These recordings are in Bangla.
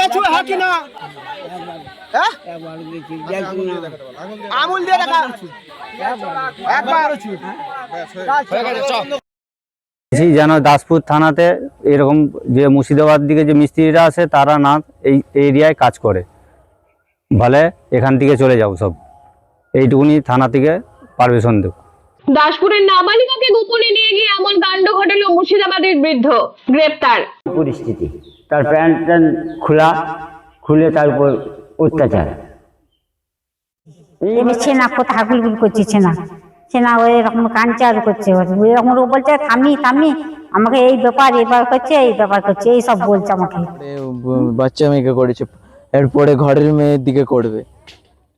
করেছো হ্যাঁ কি না? হ্যাঁ আঙুল দিয়ে দেখা একবার যেন দাসপুর থানাতে এরকম যে মুর্শিদাবাদ দিকে যে মিস্ত্রিরা আছে তারা না এই এরিয়ায় কাজ করে, বলে এখান থেকে চলে যাও সব, এইটুকুনি থানা থেকে পারমিশন দেব। দাসপুরের নাবালিকাকে গোপনে নিয়ে গিয়ে এমন কাণ্ড ঘটালো মুর্শিদাবাদের বৃদ্ধ, গ্রেপ্তার। পরিস্থিতি তার প্যান্ট খুলে তারপর অত্যাচার ছেনা কোথা হাগুলগুল করছে, ছেনা ওই রকম কাঞ্চার করছে, এরকম বলছে থামি থামি আমাকে এই ব্যাপার এবার করছে, এই ব্যাপার করছে, এই সব বলছে আমাকে। বাচ্চা মেয়েকে করেছে, এরপরে ঘরের মেয়ের দিকে করবে,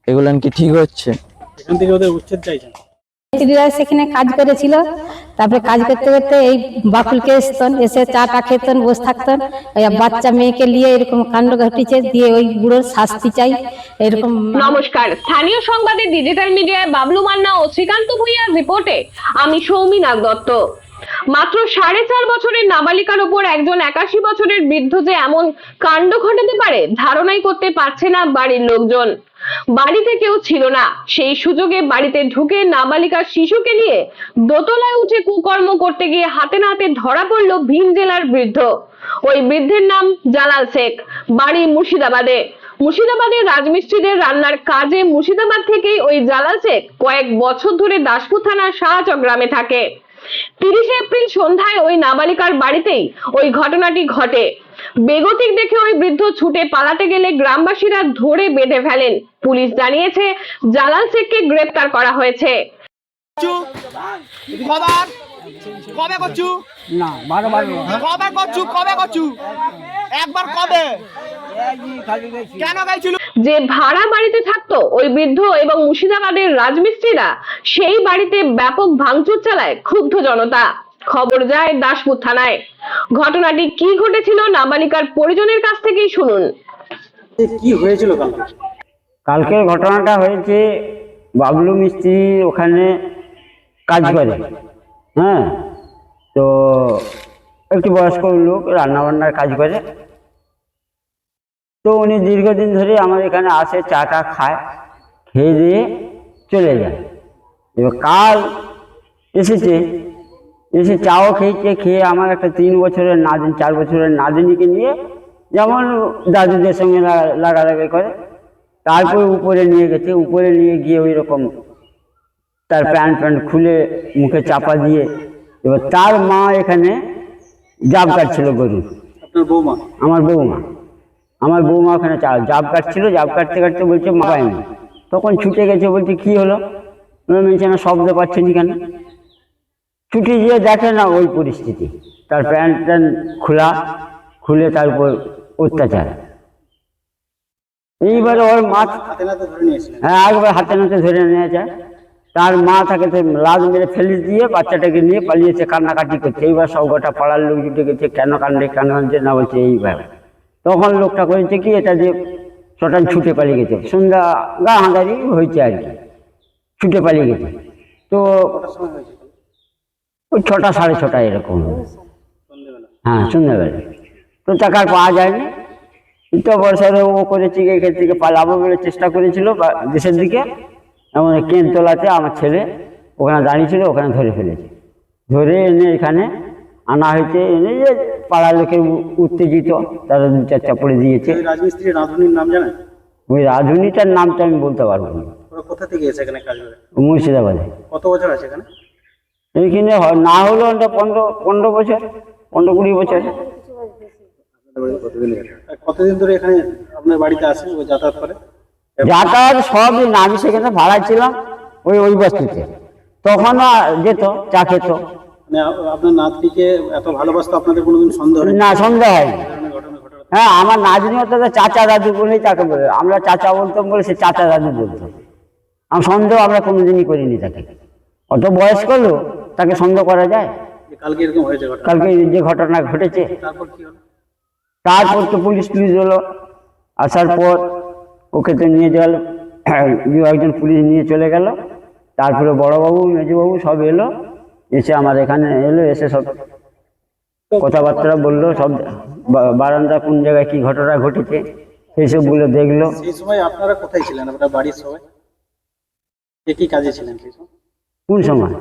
এগুলো কি ঠিক হচ্ছে? এখান থেকে ওদের উচ্ছেদ চাইছেন। সেখানে কাজ করেছিল, তারপরে কাজ করতে করতে এই বাকুলকে এসে চাটা খেতেন, বসে থাকতেন, বাচ্চা মেয়েকে নিয়ে এরকম কাণ্ড ঘটিছে, দিয়ে ওই বুড়োর শাস্তি চাই এরকম। নমস্কার, স্থানীয় সংবাদের ডিজিটাল মিডিয়ায় বাবলু মান্না ও শ্রীকান্ত ভূঁইয়ার রিপোর্টে আমি সৌমি নাগ দত্ত। মাত্র 4.5 বছরের নাবালিকার উপর একজন 81 বছরের বৃদ্ধ যে এমন কাণ্ড ঘটাতে পারে ধারণাই করতে পারছে না বাড়ির লোকজন। বাড়িতে কেউ ছিল না, সেই সুযোগে বাড়িতে ঢুকে নাবালিকার শিশুকে নিয়ে দোতলায় উঠে কুকর্ম করতে গিয়ে হাতে নাতে ধরা পড়লো ভিন জেলার বৃদ্ধ। ওই বৃদ্ধের নাম জালাল শেখ, বাড়ি মুর্শিদাবাদে। মুর্শিদাবাদের রাজমিস্ত্রিদের রান্নার কাজে মুর্শিদাবাদ থেকেই ওই জালাল শেখ কয়েক বছর ধরে দাসপুর থানার শাহচক গ্রামে থাকে। 30 এপ্রিল সন্ধ্যায় ওই নাবালিকার বাড়িতেই ওই ঘটনাটি ঘটে। বেগতিক দেখে ওই বৃদ্ধ ছুটে পালাতে গেলে গ্রামবাসীরা ধরে বেঁধে ফেলেন। পুলিশ জানিয়েছে জালাল শেখকে গ্রেফতার করা হয়েছে। কবে করছু না কবে করছু একবার কবে কেন গাইছিল? যে ভাড়া বাড়িতে থাকতো ওই বৃদ্ধ এবং মুর্শিদাবাদের রাজমিস্ত্রিরা সেই বাড়িতে ব্যাপক ভাঙচুর চালায় ক্ষুব্ধ জনতা। খবর যায় দাসপুর থানায়। ঘটনাটি কি ঘটেছিল নাবালিকার পরিজনের কাছ থেকেই শুনুন। কি হয়েছিল কালকে? ঘটনাটা হয়েছে বাবলু মিস্ত্রি ওখানে কাজ করে, হ্যাঁ, তো একটু বয়স্ক লোক রান্নাবান্নার কাজ করে, তো উনি দীর্ঘদিন ধরে আমার এখানে আসে, চাটা খায়, খেয়ে দিয়ে চলে যায়। এবার কাল এসে চাও খেয়েছে, খেয়ে আমার একটা 3 বছরের নাদিন 4 বছরের নাদিনীকে নিয়ে যেমন দাদুদের সঙ্গে লাগালাগি করে, তারপরে উপরে নিয়ে গেছে। উপরে নিয়ে গিয়ে ওই রকম তার প্যান্ট খুলে মুখে চাপা দিয়ে, এবার তার মা এখানে জাব কাটছিল গরুর। আমার বৌমা ওখানে জাব কাটছিল, জাব কাটতে কাটতে বলছে মা পায়নি, তখন ছুটে গেছে, বলছে কি হলো, বলছে না শব্দ পাচ্ছেন কেন, ছুটে গিয়ে দেখে না ওই পরিস্থিতি, তার প্যান্ট খুলে তারপর অত্যাচার। এইবারে ওর মা হ্যাঁ একবার হাতে নাতে ধরে নিয়েছে, তার মা তাকে লাদ মেরে ফেলে দিয়ে বাচ্চাটাকে নিয়ে পালিয়েছে, কান্নাকাটি করছে। এইবার সব গোটা পাড়ার লোক জুটে গেছে, কেন কান্দে না, বলছে এইভাবে। তখন লোকটা করেছে কি, এটা যে শটান ছুটে পালিয়ে গেছে, সন্ধ্যা গা হাঁদারি হয়েছে আর কি, ছুটে পালিয়ে গেছে। তো ওই 6টা 6:30 এরকম, হ্যাঁ সন্ধ্যাবেলা। তো টাকা পাওয়া যায়নি, তো বর্ষারে ও করেছে এখান থেকে পালাবো বলে চেষ্টা করেছিল দেশের দিকে, এমন কেনতলাতে আমার ছেলে ওখানে দাঁড়িয়েছিল, ওখানে ধরে ফেলেছে, ধরে এনে এখানে আনা হয়েছে। এনে যে পাড়ার লোকের উত্তেজিত, তারা 2-4 চাপড়ে দিয়েছে। রাজমিস্ত্রি রাধুনির নাম জানেন? ওই রাধুনিটার নামটা আমি বলতে পারবো না। কোথা থেকে এসে এখানে কাজ করে? মুর্শিদাবাদে। কত বছর আছে এখানে? এইখানে না হলো 15 বছর, 15-20 বছর। কতদিন ধরে এখানে আপনার বাড়িতে আসে, যাতায়াত করে? যাতায়াত সবই না, আমি সেখানে ভাড়ায় ছিলাম ওই বস্তিতে, তখন যেত, চা খেত। মানে আপনার নাতনিকে এত ভালোবাসতো, আপনাদের কোনোদিন সন্দেহ না? সন্দেহ হয়নি। হ্যাঁ, আমার নাতনিও তো চাচা দাদু বলেই তাকে বলে, আমরা চাচা বলতাম বলে সে চাচা দাদু বলতো। আমার সন্দেহ আমরা কোনোদিনই করিনি তাকে, অত বয়স করলো তাকে সন্দেহ করা যায়? কালকে এরকম হয়েছে? কালকে যে ঘটনা ঘটেছে, তারপর কি হলো? তারপর তো পুলিশ হলো, আসার পর ওকে তো নিয়ে গেল, একজন পুলিশ নিয়ে চলে গেল। তারপরে বড়বাবু মেজবাবু সব এলো, এসে আমার এখানে এলো, এসে সব কথাবার্তা বললো, সব বারান্দা কোন জায়গায় কি ঘটনা ঘটেছে সেই সবগুলো দেখলো। সেই সময় আপনারা কোথায় ছিলেন? আপনার বাড়ির সবাই কে কি কাজে ছিলেন সেই সময়, কোন সময়?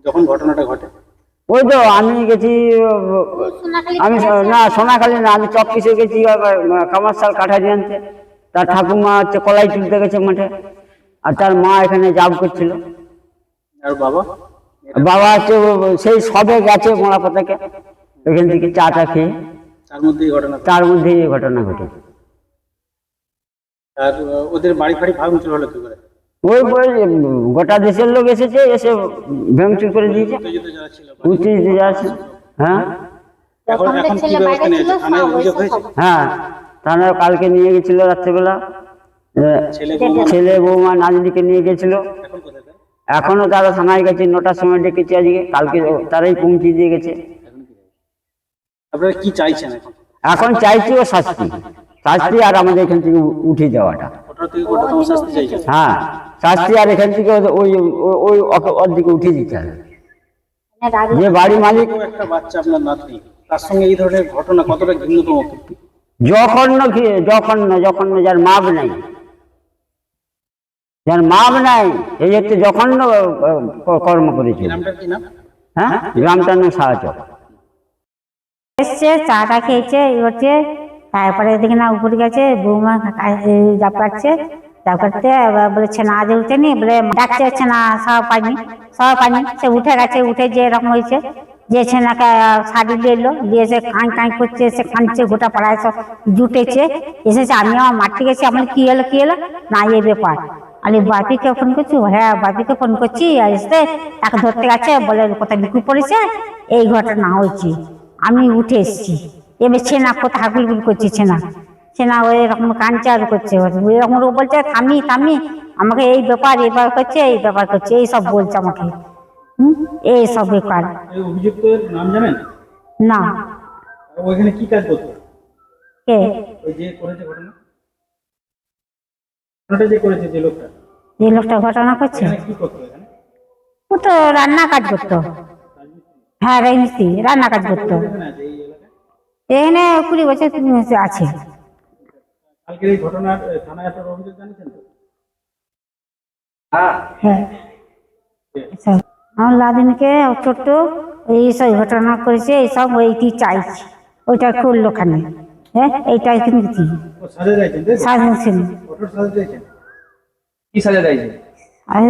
যখন ঘটনাটা ঘটে? ওই তো আমি গেছি, আমি না সোনাখালী না, আমি চকপিসে গেছি কামারশাল কাঠারি আনতে। তার ঠাকুমা হচ্ছে কলাই তুলতে গেছে মাঠে, আর তার মা এখানে জাব করছিল। আর বাবা? বাবা হচ্ছে সেই সবে গেছে মোড়াপা থেকে, এখান থেকে চাটা খেয়ে, তার মধ্যেই ঘটনা। তার মধ্যেই এই ঘটনা ঘটেছে। আর ওদের বাড়ি ফাড়ি ভাঙচুর হলো কি করে? ওই গোটা দেশের লোক এসেছে, এসে ভাঙচুর করে দিয়েছে। উত্তেজিত যারা ছিল, উত্তেজিত যাচ্ছে। হ্যাঁ এখন এখন কি ব্যবস্থা নিয়েছে? থানায় অভিযোগ হয়েছে? হ্যাঁ, থানার কালকে নিয়ে গেছিল রাত্রেবেলা, ছেলে বৌমা নাজনিকে নিয়ে গেছিল। এখন কোথায় তাই? এখনো তারা থানায় গেছে, 9টার সময় ডেকেছে আজকে, কালকে তারাই পৌঁছে দিয়ে গেছে। আপনারা কি চাইছেন এখন? এখন চাইছি ও শাস্তি, শাস্তি আর আমাদের এখান থেকে উঠে যাওয়াটা। কোটা থেকে কোটা শাস্তি চাইছেন? হ্যাঁ, শাস্তি আর এখান থেকে ওই ওই ওর দিকে উঠে দিতে হবে। যে বাড়ি মালিক একটা বাচ্চা আপনার নাতনি, তার সঙ্গে এই ধরনের ঘটনা কতটা ঘৃণ্যতম? জঘন্য জঘন্য জঘন্য, যার মাপ নাই, যার মাপ নাই, এই হচ্ছে জঘন্য কর্ম করেছে। নামটার কি নাম? হ্যাঁ, গ্রামটার নাম সাহায্য। এসছে চাটা খেয়েছে এই করছে, তারপরে দেখি না উপরে গেছে, বৌমা জাপ কাটছে, জাপ কাটতে এবার বলে ছেনা আজ উঠেনি, বলে ডাকছে ছেনা সব পাইনি, সব পাইনি, সে উঠে গেছে, উঠে যে এরকম হয়েছে, যে ছেনাকে শাড়ি দিলো, দিয়ে সে কাঁই কাঁই করছে, সে কাঁদছে, গোটা পাড়ায় সব জুটেছে, এসেছে। আমি আমার মাঠে গেছি, আমার কি এলো না এই ব্যাপার। আমি বাপিকে ফোন করছি, হ্যাঁ বাপিকে ফোন করছি, এসে তাকে ধরতে গেছে, বলে কোথায় বিক্রি পড়েছে, এই ঘটনা হয়েছে। আমি উঠে এসেছি, এবার ছেনা কোথায় হাগুলগুল করছে, ছেনা ওই রকম কাঞ্চার করছে, এরকম বলছে থামি থামি, আমাকে এই ব্যাপার করছে, এই ব্যাপার করছে, এই সব বলছে আমাকে। এই সব ব্যাপার। এই অভিযুক্তের নাম জানেন? না। ওইখানে কি কাজ করতো? কে? ওই যে করেছে ঘটনা, ঘটনাটা যে করেছে যে লোকটা, যে লোকটা ঘটনা করছে এখানে কি করতো? এখানে ও তো রান্না কাজ করতো। হ্যাঁ, রাজমিস্ত্রি, রান্না কাজ করতো। এখানে আছে এই এলাকায়? এখানে 20 বছর আছে। কালকের এই ঘটনার থানায় আপনার অভিযোগ জানিয়েছেন তো? হ্যাঁ, এসব আমার লাদিনকে ছোট্ট এইসব ঘটনা করেছে, এইসব ওইটি চাইছি, ওইটা করলো খানে। হ্যাঁ, এইটাই কিন্তু কি ও সাজা চাইছেন তাই তো? সাজেন ছিল, কঠোর সাজা চাইছেন? কি সাজা চাইছে? আর